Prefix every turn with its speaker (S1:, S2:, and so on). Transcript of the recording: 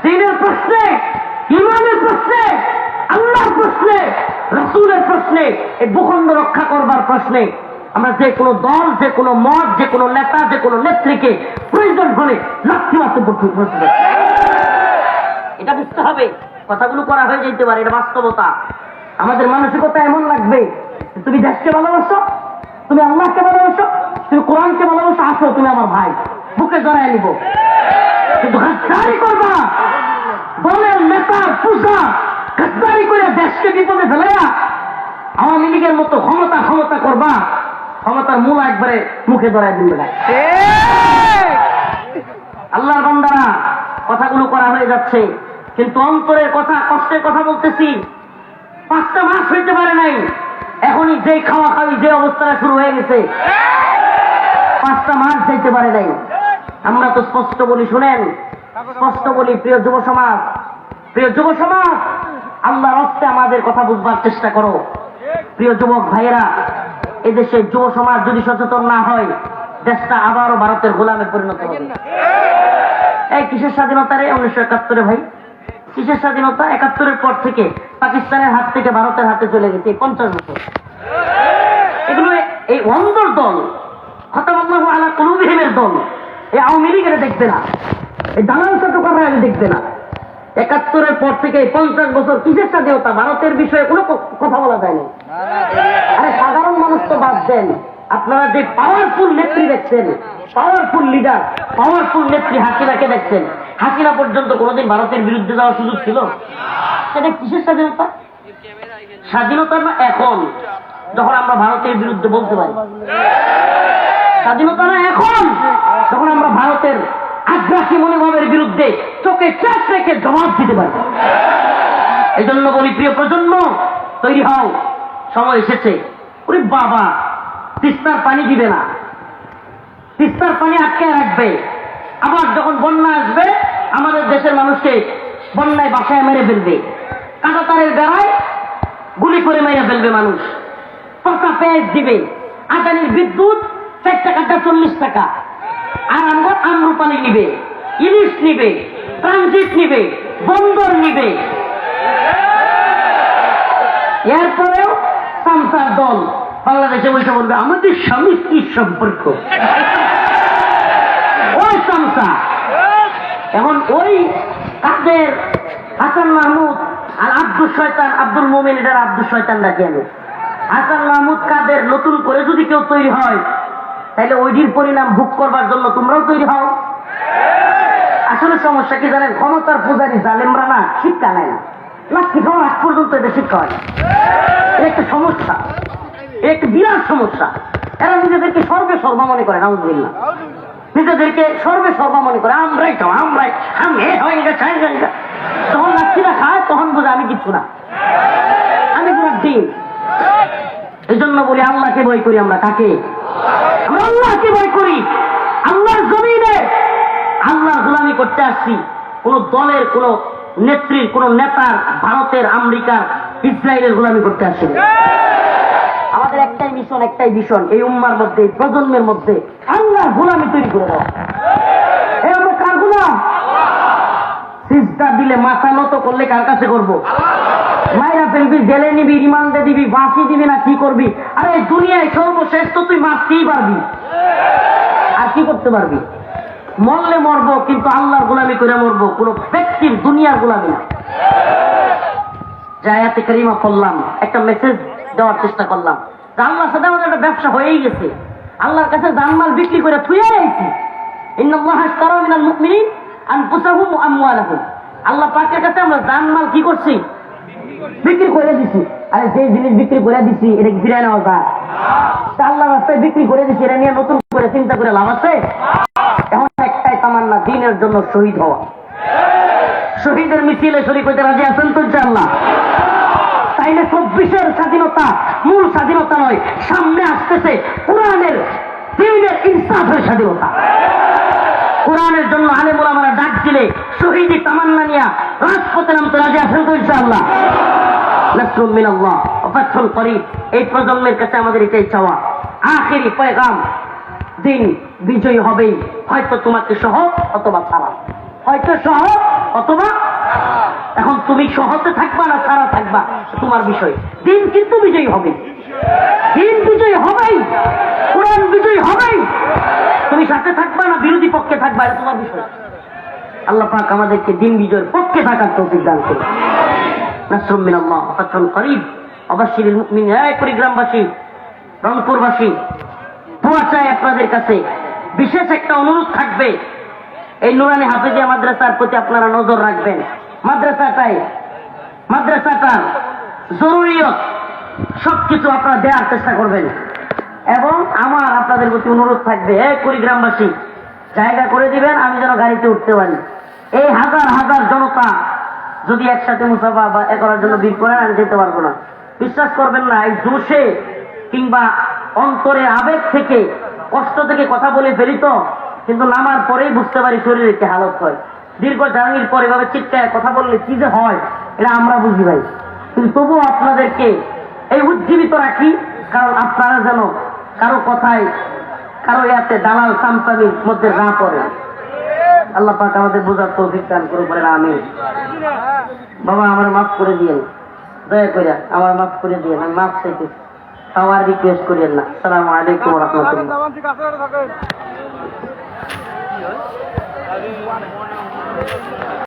S1: দ্বীনের প্রশ্নে, ঈমানের প্রশ্নে, আল্লাহর প্রশ্নে, রাসূলের প্রশ্নে, এই ভূখণ্ড রক্ষা করবার প্রশ্নে আমরা যে কোনো দল, যে কোনো মত, যে কোনো নেতা, যে কোনো নেত্রীকে প্রয়োজন হলে লাঠি মারতে প্রস্তুত। এটা বুঝতে হবে। কথাগুলো করা হয়ে যেতে পারে, এটা বাস্তবতা। আমাদের মানসিকতা এমন লাগবে, তুমি দেশকে ভালোবাসো, তুমি আল্লাহকে ভালোবাসো, তুমি কোরআনকে ভালোবাসো, আসো তুমি আমার ভাই, বুকে জড়ায় নিব। কিন্তু গাদ্দারি করবা, দলের নেতার পূজা গাদ্দারি করে দেশকে বিপদে ফেলাইয়া আওয়ামী লীগের মতো ক্ষমতা করবা, ক্ষমতার মূল একবারে মুখে ধরায় দিবে না। আল্লাহর বান্দারা, কথাগুলো করা হয়ে যাচ্ছে, কিন্তু অন্তরের কথা, কষ্টের কথা বলতেছি। 5টা মাস হইতে পারে নাই, এখনই যে খাওয়া খাওয়ি যে অবস্থাটা শুরু হয়ে গেছে, 5টা মাস যাইতে পারে নাই। আমরা তো স্পষ্ট বলি, শুনেন, স্পষ্ট বলি, প্রিয় যুব সমাজ, আল্লাহর রাস্তে আমাদের কথা বুঝবার চেষ্টা করো। প্রিয় যুবক ভাইয়েরা, এদেশের যুব সমাজ যদি সচেতন না হয়, দেশটা আবারও ভারতের গোলামে পরিণত হবে। এই কিসের স্বাধীনতা রে? 1971 ভাই, কিসের স্বাধীনতা? 71-এর পর থেকে পাকিস্তানের হাত থেকে ভারতের হাতে চলে গেছে 50 বছর। এগুলো এই অন্ধর দল, খতামাল্লাহু আলা কুলুবিহিমের দল, এই আওয়ামী লীগের দেখবে না, এই দালাল চট্টগ্রামে দেখবে না। 71-এর পর থেকে 50 বছর কিসের স্বাধীনতা? ভারতের বিষয়ে কোনো কথা বলা যায় না। আরে সাধারণ মানুষ তো বাদ দেন, আপনারা যে পাওয়ারফুল নেত্রী দেখছেন, পাওয়ারফুল লিডার, পাওয়ারফুল নেত্রী হাসিনাকে দেখছেন, হাসিনা পর্যন্ত কোনোদিন ভারতের বিরুদ্ধে যাওয়ার সুযোগ ছিল? সেটা কিসের স্বাধীনতা? স্বাধীনতা না এখন, যখন আমরা ভারতের বিরুদ্ধে বলতে পারি। স্বাধীনতা না এখন, যখন আমরা ভারতের আগ্রাসী মনোভাবের বিরুদ্ধে চোখে চোখ রেখে জবাব দিতে পারি। এই জন্য বলি, প্রিয় প্রজন্ম, তৈরি হও, সময় এসেছে। ওরে বাবা, তিস্তার পানি দিবে না, তিস্তার পানি আটকে রাখবে। আবার যখন বন্যা আসবে, আমাদের দেশের মানুষকে বন্যায় বাসায় মেরে ফেলবে, কাঁটা তারের বেড়ায় গুলি করে মেরে ফেলবে মানুষ, পচা পেঁয়াজ দিবে, আদানির বিদ্যুৎ 4 টাকাটা 40 টাকা, আর আমরা আমরুপানি নিবে, ইলিশ নিবে, ট্রানজিট নিবে, বন্দর নিবে। এরপরেও সামসার দল বাংলাদেশে বসে বলবে আমাদের স্বামী স্ত্রীর সম্পর্ক। ওই সামসা এখন ওই কাদের হাসান মাহমুদ আর আব্দুল শয়তান, আব্দুল মোমেন, এটার আব্দুল শয়তান ডাকে আমি। হাসান মাহমুদ কাদের নতুন করে যদি কেউ তৈরি হয়, তাহলে ওইটির পরিণাম ভোগ করবার জন্য তোমরাও তৈরি হও। আসলে সমস্যা কি জানেন? ক্ষমতার পূজারী জালেমরা না শিক্ষা নেয় না, লাঠি খাওয়ার আগ পর্যন্ত এদের শিক্ষা হয় না। এটা একটা সমস্যা, একটা বিরাট সমস্যা। এরা নিজেদেরকে সর্বে সর্বা মনে করে, নাউজুবিল্লাহ, নিজেদেরকে সর্বে সর্বা মনে করে, আমরাই খাও, আমরাই হয়ে গেছে। যখন লাঠিটা খায় তখন বোঝে আমি কিচ্ছু না, আমি পুরো ডিম। এই জন্য বলি, আল্লাহকে ভয় করি আমরা। কাকে? আমরা আল্লাহকে ভয় করি। আল্লাহর জমিনে আল্লাহর গোলামি করতে আসছি। কোন দলের, কোন নেত্রীর, কোন নেতার, ভারতের, আমেরিকার, ইসরায়েলের গোলামি করতে আসছি। আমাদের একটাই মিশন, একটাই ভিশন, এই উম্মার মধ্যে, এই প্রজন্মের মধ্যে আল্লাহর গোলামি তৈরি করে দেওয়া। এই আমরা কার গোলাম? সিজদা দিলে, মাথা নত করলে কার কাছে করবো? মাইরা ফেলবি, জেলে নিবি, রিমান্ডে দিবি, ফাঁসি দিবি, না কি করবি? আরে দুনিয়ায় সর্বশেষ তো তুই মারতেই পারবি, আর কি করতে পারবি? মরলে মরবো, কিন্তু আল্লাহর গোলামি করে মরবো, কোন ব্যক্তির, দুনিয়ার গোলামি না। আয়াতে কারিমা করলাম, একটা মেসেজ দেওয়ার চেষ্টা করলাম। আল্লাহর সাথে আমাদের একটা ব্যবসা হয়েই গেছে, আল্লাহর কাছে জানমাল বিক্রি করে থুয়ে আইছি। ইন্নাল্লাহা আশতারা মিনাল মুমিনিন আনফুসাহুম ওয়া আমওয়ালাহুম। আল্লাহ পাকের কাছে আমরা জানমাল কি করছি? বিক্রি করে দিছি। আরে যে জিনিস বিক্রি করে দিছি, এটা কি ফিরে নেওয়া যায়? আল্লাহর রাস্তায় বিক্রি করে দিছি, এটা নিয়ে নতুন করে চিন্তা করে লাভ আছে? এখন একটাই তামান্না, দ্বীনের জন্য শহীদ হওয়া। শহীদের মিছিলে শরীক হইতে রাজি আছেন তো ইনশাআল্লাহ? তাইলে 24-এর স্বাধীনতা মূল স্বাধীনতা নয়, সামনে আসতেছে কোরআনের, দ্বীনের, ইনসাফের স্বাধীনতা। কোরআনের জন্য আলেম ওলামারা ডাক দিলে শহীদি তামান্না নিয়া রাজপথে নামতে রাজি আছেন তো ইনশাআল্লাহ? নাসরুম মিনাল্লাহ ওয়া ফাতহুন করিব। এই প্রজন্মের কাছে আমাদের এটাই চাওয়া, আখেরি পয়গাম, দিন বিজয়ী হবেই, হয়তো তোমাকে সহ অথবা ছাড়া। হয়তো সহ অথবা এখন তুমি সহতে থাকবা না সারা থাকবা তোমার বিষয়। দিন কিন্তু বিজয়ী হবে, দিন বিজয়ী হবেই, কোরআন বিজয়ী হবেই। তুমি সাথে থাকবা না বিরোধী পক্ষে থাকবা, এটা তোমার বিষয়। আল্লাহ পাক আমাদেরকে দিন বিজয়ের পক্ষে থাকার তৌফিক দান করুন। নাসরুম মিনাল্লাহ ওয়া ফাতহুন করিব। অবশ্যই মুমিন এক কুড়িগ্রামবাসী, রংপুরবাসী দোয়া চাই আপনাদের কাছে। বিশেষ একটা অনুরোধ থাকবে, এই নুরানি হাফেজিয়া মাদ্রাসার প্রতি আপনারা নজর রাখবেন। মাদ্রাসাটার জরুরিয়ত সবকিছু আপনারা দেওয়ার চেষ্টা করবেন। এবং আমার আপনাদের প্রতি অনুরোধ থাকবে, এই কুড়িগ্রামবাসী জায়গা করে দিবেন, আমি যেন গাড়িতে উঠতে পারি। এই হাজার হাজার জনতা যদি একসাথে মুসাফা বা এ করার জন্য ভিড় করেন, আমি যেতে পারবো না। বিশ্বাস করবেন না, এই জোশে কিংবা অন্তরে আবেগ থেকে কষ্ট থেকে কথা বলে ফেলি তো, কিন্তু নামার পরেই বুঝতে পারি শরীরের কি হালত হয়। দীর্ঘ জার্নির পর এভাবে চিৎকায় কথা বললে কি যে হয় এটা আমরা বুঝি ভাই। কিন্তু তবুও আপনাদেরকে এই উজ্জীবিত রাখি, কারণ আপনারা যেন কারো কথায় কারো ইয়াতে দালাল সামসামির মধ্যে না পড়ে। আল্লাহ পাক আমাদের বোঝার তৌফিক দান করে বলেন আমিন। বাবা আমার মাফ করে দিয়েন, দয়া করে আমার মাফ করে দিয়েন, আমি মাফ চাইতে আমার রিকোয়েস্ট করিয়েন না। আসসালামু আলাইকুম ওয়া রাহমাতুল্লাহ।